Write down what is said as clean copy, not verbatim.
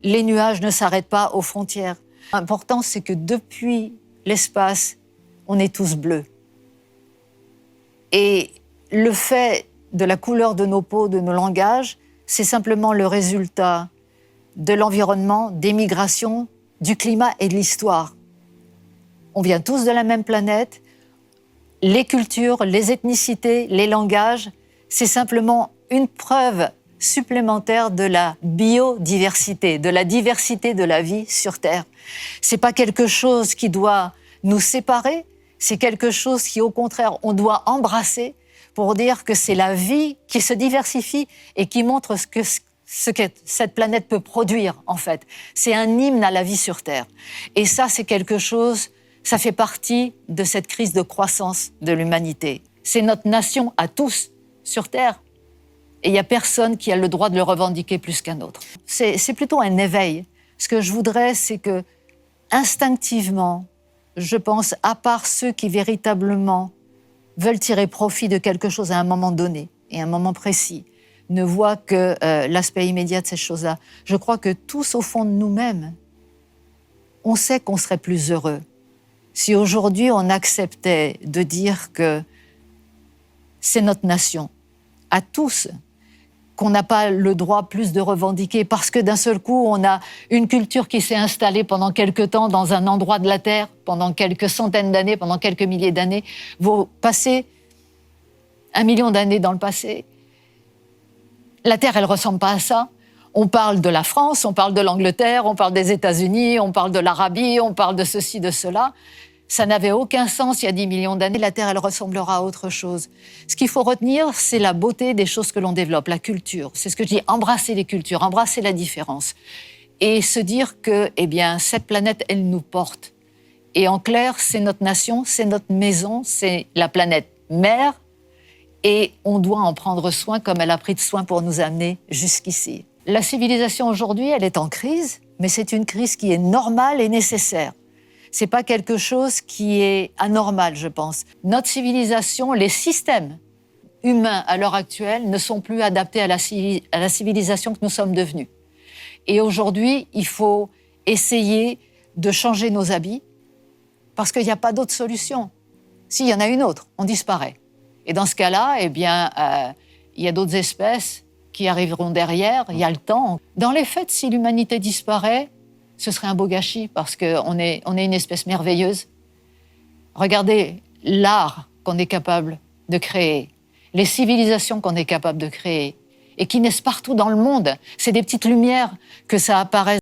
Les nuages ne s'arrêtent pas aux frontières. L'important, c'est que depuis l'espace, on est tous bleus. Et le fait de la couleur de nos peaux, de nos langages, c'est simplement le résultat de l'environnement, des migrations, du climat et de l'histoire. On vient tous de la même planète. Les cultures, les ethnicités, les langages, c'est simplement une preuve supplémentaire de la biodiversité, de la diversité de la vie sur Terre. C'est pas quelque chose qui doit nous séparer, c'est quelque chose qui, au contraire, on doit embrasser pour dire que c'est la vie qui se diversifie et qui montre ce que cette planète peut produire, en fait. C'est un hymne à la vie sur Terre. Et ça, c'est quelque chose, ça fait partie de cette crise de croissance de l'humanité. C'est notre nation à tous sur Terre. Et il n'y a personne qui a le droit de le revendiquer plus qu'un autre. C'est plutôt un éveil. Ce que je voudrais, c'est que, instinctivement, je pense, à part ceux qui véritablement veulent tirer profit de quelque chose à un moment donné et à un moment précis, ne voient que l'aspect immédiat de ces choses-là. Je crois que tous, au fond de nous-mêmes, on sait qu'on serait plus heureux si aujourd'hui on acceptait de dire que c'est notre nation, à tous, qu'on n'a pas le droit plus de revendiquer parce que d'un seul coup, on a une culture qui s'est installée pendant quelque temps dans un endroit de la Terre, pendant quelques centaines d'années, pendant quelques milliers d'années. Vous passez 1 million d'années dans le passé. La Terre, elle ne ressemble pas à ça. On parle de la France, on parle de l'Angleterre, on parle des États-Unis, on parle de l'Arabie, on parle de ceci, de cela. Ça n'avait aucun sens il y a 10 millions d'années. La Terre, elle ressemblera à autre chose. Ce qu'il faut retenir, c'est la beauté des choses que l'on développe, la culture. C'est ce que je dis, embrasser les cultures, embrasser la différence. Et se dire que, eh bien, cette planète, elle nous porte. Et en clair, c'est notre nation, c'est notre maison, c'est la planète mère. Et on doit en prendre soin comme elle a pris de soin pour nous amener jusqu'ici. La civilisation aujourd'hui, elle est en crise, mais c'est une crise qui est normale et nécessaire. C'est pas quelque chose qui est anormal, je pense. Notre civilisation, les systèmes humains à l'heure actuelle ne sont plus adaptés à la civilisation que nous sommes devenus. Et aujourd'hui, il faut essayer de changer nos habits parce qu'il n'y a pas d'autre solution. S'il y en a une autre, on disparaît. Et dans ce cas-là, eh bien, il y a d'autres espèces qui arriveront derrière, il y a le temps. Dans les faits, si l'humanité disparaît, ce serait un beau gâchis parce qu'on est une espèce merveilleuse. Regardez l'art qu'on est capable de créer, les civilisations qu'on est capable de créer et qui naissent partout dans le monde. C'est des petites lumières que ça apparaît